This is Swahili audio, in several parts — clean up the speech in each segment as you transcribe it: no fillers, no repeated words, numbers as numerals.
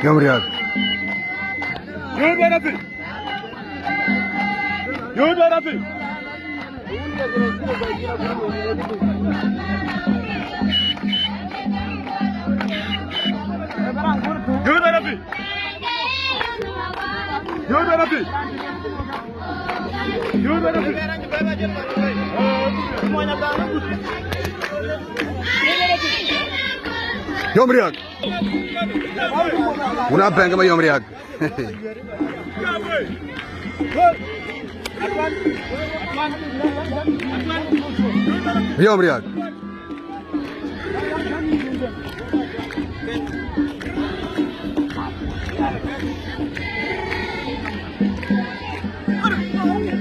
Yom Riyad. Yom Riyad. Yom Riyad. Yom Riyad. Una bang ma Yom Riyad. Yom Riyad.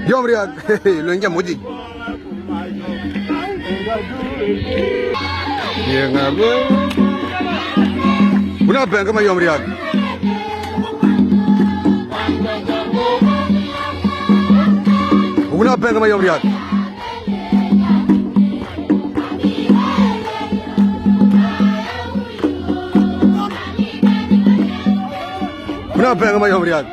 Yom Riyad. Lo inja muji. Dia ngabe. Una bang ma Yom Riyad. Una bang ma Yom Riyad. Una bang ma Yom Riyad.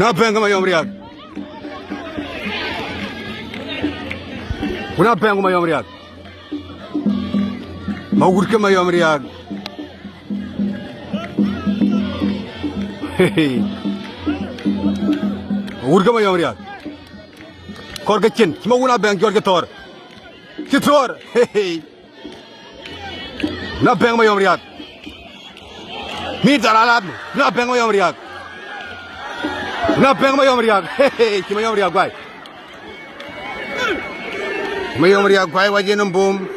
Una bang ma Yom Riyad. Una bang ma Yom Riyad. Mau gurke ma Yom Riyad. Gurke ma Yom Riyad. Kor kecin, cuma una bang kor ketor. Ketor. Una bang ma Yom Riyad. Mi dalalat, una bang ma Yom Riyad. Una bang ma Yom Riyad. Cuma Yom Riyad guys. Cuma Yom Riyad guys wajah nembum.